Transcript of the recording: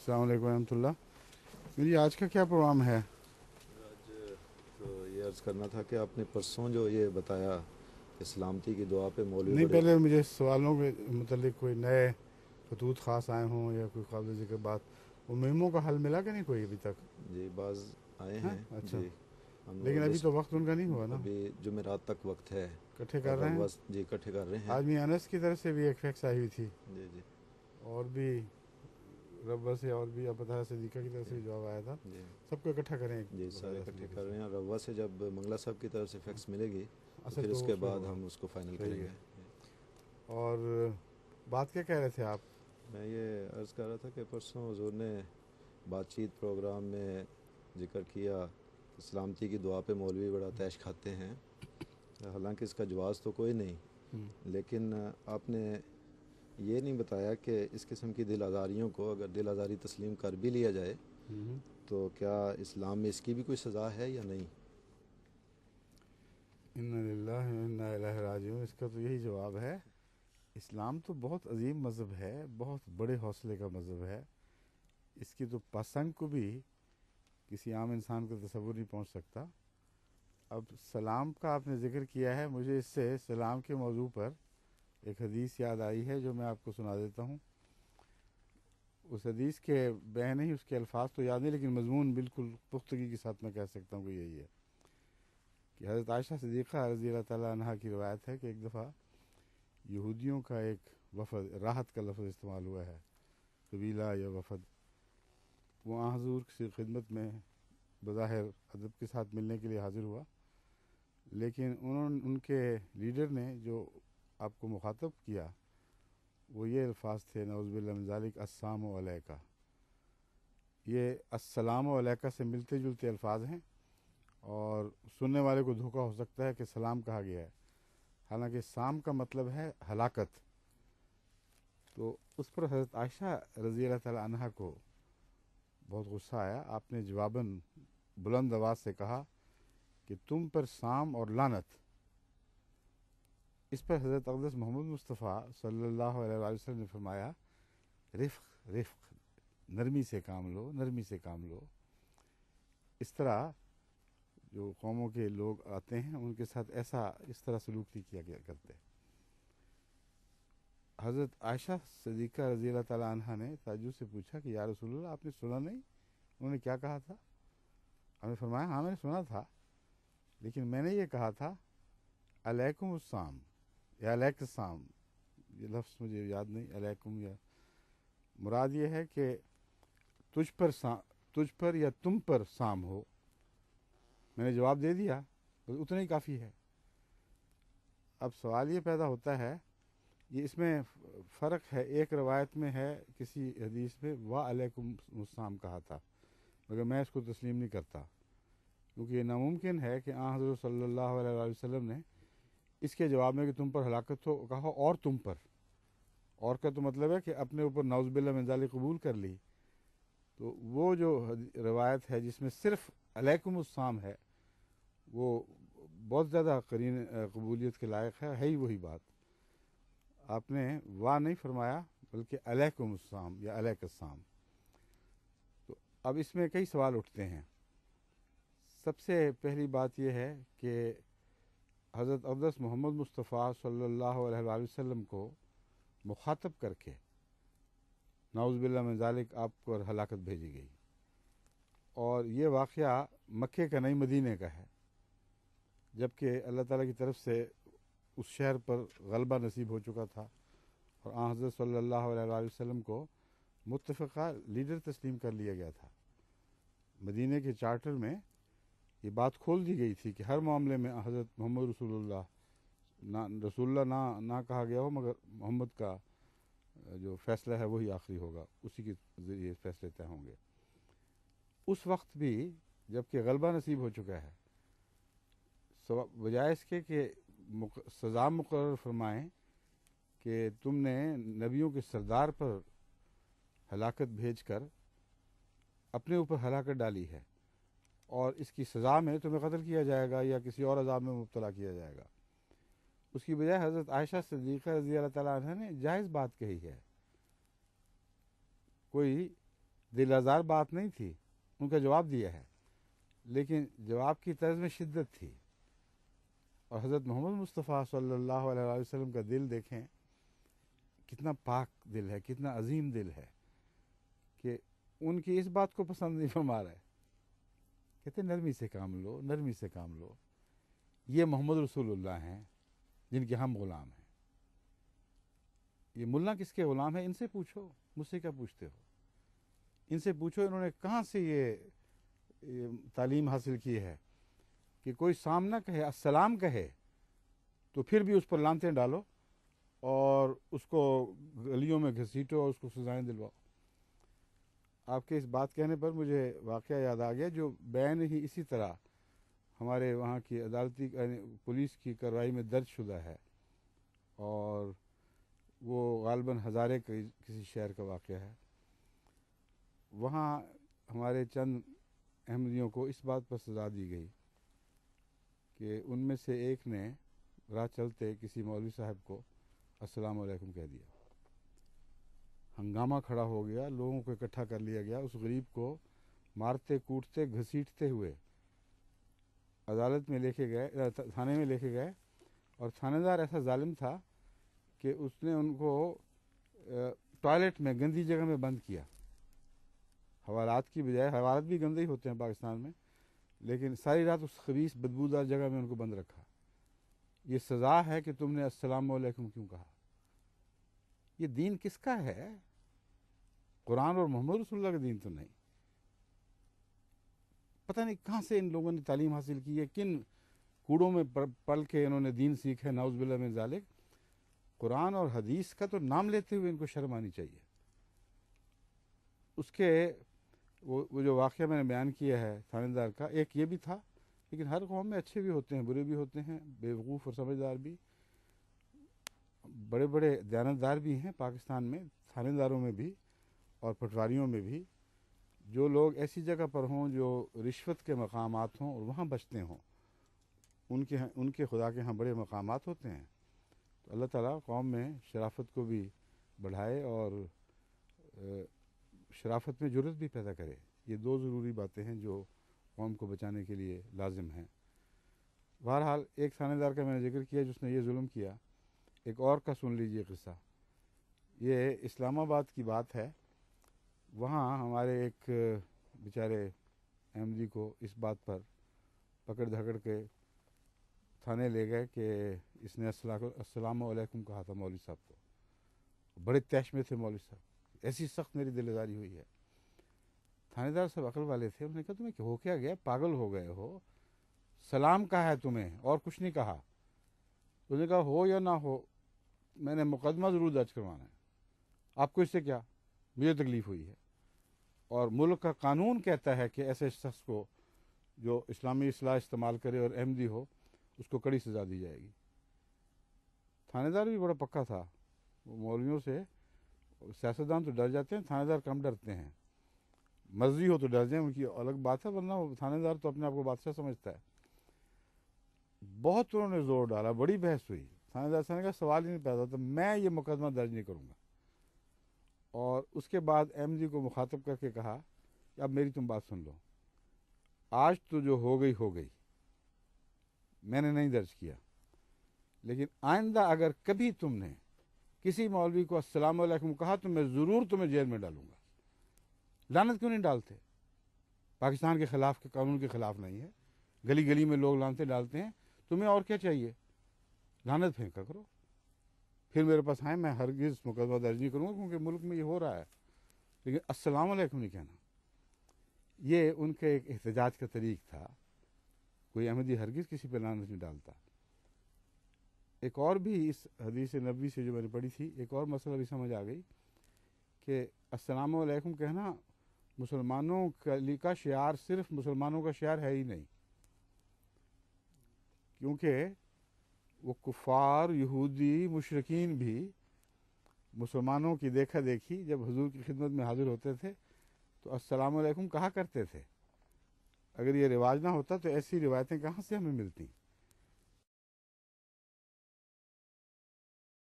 अस्सलाम वालेकुम रहमतुल्लाह। मेरी आज का क्या प्रोग्राम है? आज तो ये अर्ज़ करना था कि आपने परसों जो ये बताया कि सलामती की दुआ पे मौलवी नहीं, बड़े। पहले मुझे सवालों के मतलब कोई नए खतूत ख़ास आए हों या कोई काबिल ज़िक्र बात, वो मेमो का हल मिला कि नहीं कोई अभी तक? जी बाज़ आए हैं? हैं। अच्छा। जी हम लेकिन अभी लिस्ट तो वक्त उनका नहीं हुआ ना, अभी जुमेरात तक वक्त है। इकट्ठे कर और रहे हैं। रवास जी इकट्ठे कर रहे हैं। आदमी अनस की तरफ से भी एक फैक्स आई हुई थी, जी जी और भी रब्बा से, और भी अब बता सिद्दीक़ा की तरफ जी से भी जवाब आया था। जी सबको इकट्ठा करें एक जी सारे बकायदा इकट्ठे तरीके कर से। रहे हैं। और रवा से जब मंगला साहब की तरफ से फैक्स मिलेगी तो असल फिर तो उसके उसमें बाद होगा। हम उसको फ़ाइनल सही करेंगे। है। और बात क्या कह रहे थे आप? मैं ये अर्ज़ कर रहा था कि परसों हुज़ूर ने बातचीत प्रोग्राम में ज़िक्र किया कि सलामती की दुआ पे मौलवी बड़ा तैश खाते हैं। हालांकि इसका जवाज़ तो कोई नहीं, हम्म, लेकिन आपने ये नहीं बताया कि इस किस्म की दिल आज़ारियों को अगर दिल आज़ारी तस्लीम कर भी लिया जाए हम्म। तो क्या इस्लाम में इसकी भी कोई सज़ा है या नहीं। इन्ना लिल्लाहि व इन्ना इलैहि राजिऊन, इसका तो यही जवाब है। इस्लाम तो बहुत अजीम मज़हब है, बहुत बड़े हौसले का मज़हब है। इसकी तो पसंद को भी किसी आम इंसान को तसव्वुर नहीं पहुंच सकता। अब सलाम का आपने ज़िक्र किया है, मुझे इससे सलाम के मौजू पर एक हदीस याद आई है जो मैं आपको सुना देता हूँ। उस हदीस के बयान नहीं, उसके अल्फाज तो याद नहीं, लेकिन मजमून बिल्कुल पुख्तगी के साथ मैं कह सकता हूँ कि यही है कि हज़रत आयशा सिद्दीक़ा रज़ी अल्लाह तआला अन्हा की रवायत है कि एक दफ़ा यहूदियों का एक वफ़द, राहत का लफ्ज़ इस्तेमाल हुआ है, कबीला या वफ़द, वो आ हज़ूर की खिदमत में बज़ाहिर अदब के साथ मिलने के लिए हाज़िर हुआ। लेकिन उनके लीडर ने जो आपको मुखातब किया वो ये अल्फाज थे, नऊज़ुबिल्लाहि मिन ज़ालिक, अस्सलामु अलैका। ये अस्सलामु अलैका से मिलते जुलते अल्फाज हैं और सुनने वाले को धोखा हो सकता है कि सलाम कहा गया है, हालांकि साम का मतलब है हलाकत। तो उस पर हज़रत आयशा रज़ी अल्लाह तआला अन्हा को बहुत गुस्सा आया। आपने जवाबन बुलंद आवाज़ से कहा कि तुम पर साम और लानत। इस पर हज़रत अक़दस मोहम्मद मुस्तफ़ा सल्लल्लाहु अलैहि वसल्लम ने फरमाया, रिफ़्क़ रिफ़्क़, नरमी से काम लो, नरमी से काम लो। इस तरह जो कौमों के लोग आते हैं उनके साथ ऐसा इस तरह सलूक नहीं किया गया करते। हज़रत आयशा सिद्दीक़ा रज़ी अल्लाह तआला अन्हा ने ताज्जुब से पूछा कि या रसूलल्लाह, आपने सुना नहीं उन्होंने क्या कहा था? हमने फरमाया, हाँ मैंने सुना था, लेकिन मैंने ये कहा था अलैकुम अस्साम या अलैकस्साम। ये लफ्ज़ मुझे याद नहीं, अलैकुम या मुराद ये है कि तुझ पर तुझ पर या तुम पर साम हो। मैंने जवाब दे दिया, बस उतना ही काफ़ी है। अब सवाल ये पैदा होता है, ये इसमें फ़र्क है, एक रवायत में है किसी हदीस में वा अलैकुम मुस्साम कहा था, मगर मैं इसको तस्लीम नहीं करता, क्योंकि ये नामुमकिन है कि आ हज़रत सल्लल्लाहु अलैहि वसल्लम ने इसके जवाब में कि तुम पर हलाकत हो कहा और तुम पर, और का तो मतलब है कि अपने ऊपर नौज़ुबिल्लाह मिन ज़ालिक कबूल कर ली। तो वो जो रवायत है जिसमें सिर्फ अलैकुम अस्साम है वो बहुत ज़्यादा करीन कबूलियत के लायक है ही वही बात। आपने वाह नहीं फरमाया बल्कि अलैकुम अस्साम या अलैकस्साम। तो अब इसमें कई सवाल उठते हैं। सबसे पहली बात यह है कि हज़रत अक़दस मोहम्मद मुस्तफ़ा सल्लल्लाहु अलैहि वसल्लम को मुखातब करके नाउज़ुबिल्लाह मिन ज़ालिक आप पर हलाकत भेजी गई, और ये वाक़या मक्के का नहीं मदीने का है, जबकि अल्लाह ताला की तरफ से उस शहर पर गलबा नसीब हो चुका था और आ हज़रत सल्लल्लाहु अलैहि वसल्लम को मुत्तफ़िक़ा लीडर तस्लीम कर लिया गया था। मदीने के चार्टर में ये बात खोल दी गई थी कि हर मामले में हज़रत मोहम्मद रसूलुल्लाह ना रसूलुल्लाह ना कहा गया हो, मगर मोहम्मद का जो फ़ैसला है वही आखिरी होगा, उसी के ज़रिए फ़ैसले तय होंगे। उस वक्त भी जबकि गलबा नसीब हो चुका है, बजाय इसके कि सज़ा मुकर्रर फरमाएँ कि तुमने नबियों के सरदार पर हलाकत भेज कर अपने ऊपर हलाकत डाली है और इसकी सज़ा में तुम्हें कत्ल किया जाएगा या किसी और अज़ाब में मुब्तला किया जाएगा, उसकी बजाय हज़रत आयशा सिद्दीक़ा रज़ी अल्लाह तआला अन्हा ने जायज़ बात कही है। कोई دل آزار بات نہیں تھی، ان کا جواب دیا ہے، لیکن جواب کی طرز میں شدت تھی۔ اور حضرت محمد مصطفیٰ صلی اللہ علیہ وسلم کا دل دیکھیں کتنا پاک دل ہے، کتنا عظیم دل ہے، کہ ان کی اس بات کو پسند نہیں فرما رہے، کہتے نرمی سے کام لو، نرمی سے کام لو۔ یہ محمد رسول اللہ ہیں جن کے ہم غلام ہیں۔ یہ ملا کس کے غلام ہیں؟ ان سے پوچھو، مجھ سے کیا پوچھتے ہو؟ ان سے پوچھو انہوں نے کہاں سے یہ تعلیم حاصل کی ہے کہ کوئی سامنا کہے، السلام کہے تو پھر بھی اس پر لانتیں ڈالو اور اس کو گلیوں میں گھسیٹو اور اس کو سزائیں دلواؤ۔ آپ کے اس بات کہنے پر مجھے واقعہ یاد آ گیا جو بین ہی اسی طرح ہمارے وہاں کی عدالتی پولیس کی کارروائی میں درج شدہ ہے، اور وہ غالباً ہزارے کسی شہر کا واقعہ ہے۔ وہاں ہمارے چند احمدیوں کو اس بات پر سزا دی گئی کہ ان میں سے ایک نے راہ چلتے کسی مولوی صاحب کو السلام علیکم کہہ دیا۔ ہنگامہ کھڑا ہو گیا، لوگوں کو اکٹھا کر لیا گیا، اس غریب کو مارتے کوٹتے گھسیٹتے ہوئے عدالت میں لے کے گئے، تھانے میں لے کے گئے، اور تھانے دار ایسا ظالم تھا کہ اس نے ان کو ٹوائلٹ میں گندی جگہ میں بند کیا، حوالات کی بجائے۔ حوالات بھی گندے ہی ہوتے ہیں پاکستان میں، لیکن ساری رات اس خبیث بدبودار جگہ میں ان کو بند رکھا۔ یہ سزا ہے کہ تم نے السلام علیکم کیوں کہا؟ یہ دین کس کا ہے؟ قرآن اور محمد رسول اللہ کا دین تو نہیں۔ پتہ نہیں کہاں سے ان لوگوں نے تعلیم حاصل کی ہے، کن کوڑوں میں پل کے انہوں نے دین سیکھا ہے، نعوذ باللہ من ذالک۔ قرآن اور حدیث کا تو نام لیتے ہوئے ان کو شرم آنی چاہیے۔ اس کے وہ جو واقعہ میں نے بیان کیا ہے تھانے دار کا، ایک یہ بھی تھا، لیکن ہر قوم میں اچھے بھی ہوتے ہیں، برے بھی ہوتے ہیں، بیوقوف اور سمجھدار بھی، بڑے بڑے دیانتدار بھی ہیں پاکستان میں، تھانے داروں میں بھی اور پٹواریوں میں بھی۔ جو لوگ ایسی جگہ پر ہوں جو رشوت کے مقامات ہوں اور وہاں بچتے ہوں، ان کے خدا کے ہاں بڑے مقامات ہوتے ہیں۔ تو اللہ تعالیٰ قوم میں شرافت کو بھی بڑھائے اور شرافت میں جرت بھی پیدا کرے۔ یہ دو ضروری باتیں ہیں جو قوم کو بچانے کے لیے لازم ہیں۔ بہرحال ایک تھانے دار کا میں نے ذکر کیا جس نے یہ ظلم کیا، ایک اور کا سن لیجئے قصہ۔ یہ اسلام آباد کی بات ہے۔ وہاں ہمارے ایک بیچارے احمدی کو اس بات پر پکڑ دھکڑ کے تھانے لے گئے کہ اس نے السلام علیکم کہا تھا مولوی صاحب کو۔ بڑے طیش میں تھے مولوی صاحب، ایسی سخت میری دل آزاری ہوئی ہے۔ تھانے دار صاحب عقل والے تھے، انہوں نے کہا تمہیں ہو کیا گیا، پاگل ہو گئے ہو؟ سلام کہا ہے تمہیں اور کچھ نہیں کہا۔ انہوں نے کہا ہو یا نہ ہو میں نے مقدمہ ضرور درج کروانا ہے، آپ کو اس سے کیا، مجھے تکلیف ہوئی ہے، اور ملک کا قانون کہتا ہے کہ ایسے شخص کو جو اسلامی اصلاح استعمال کرے اور احمدی ہو اس کو کڑی سزا دی جائے گی۔ تھانے دار بھی بڑا پکا تھا، وہ مولویوں سے، سیاستدان تو ڈر جاتے ہیں، تھانے دار کم ڈرتے ہیں، مرضی ہو تو ڈر جائیں، ان کی الگ بات ہے، ورنہ تھانے دار تو اپنے آپ کو بادشاہ سمجھتا ہے۔ بہت انہوں نے زور ڈالا، بڑی بحث ہوئی، تھانے دار صاحب نے کہا سوال ہی نہیں پیدا ہوتا، میں یہ مقدمہ درج نہیں کروں گا۔ اور اس کے بعد احمدی کو مخاطب کر کے کہا کہ اب میری تم بات سن لو، آج تو جو ہو گئی ہو گئی، میں نے نہیں درج کیا، لیکن آئندہ اگر کبھی تم نے کسی مولوی کو السلام علیکم کہا تو میں ضرور تمہیں جیل میں ڈالوں گا۔ لعنت کیوں نہیں ڈالتے؟ پاکستان کے خلاف، کے قانون کے خلاف نہیں ہے، گلی گلی میں لوگ لعنتیں ڈالتے ہیں، تمہیں اور کیا چاہیے؟ لعنت پھینکا کرو۔ پھر میرے پاس آئیں، میں ہرگز مقدمہ درج نہیں کروں گا کیونکہ ملک میں یہ ہو رہا ہے، لیکن السلام علیکم نہیں کہنا۔ یہ ان کے ایک احتجاج کا طریق تھا، کوئی احمدی ہرگز کسی پہ لعنت نہیں ڈالتا۔ ایک اور بھی اس حدیث نبوی سے جو میں نے پڑھی تھی، ایک اور مسئلہ بھی سمجھ آ گئی کہ السلام علیکم کہنا مسلمانوں کا شعار صرف مسلمانوں کا شعار ہے ہی نہیں، کیونکہ وہ کفار، یہودی، مشرکین بھی مسلمانوں کی دیکھا دیکھی جب حضور کی خدمت میں حاضر ہوتے تھے تو السلام علیکم کہا کرتے تھے۔ اگر یہ رواج نہ ہوتا تو ایسی روایتیں کہاں سے ہمیں ملتی؟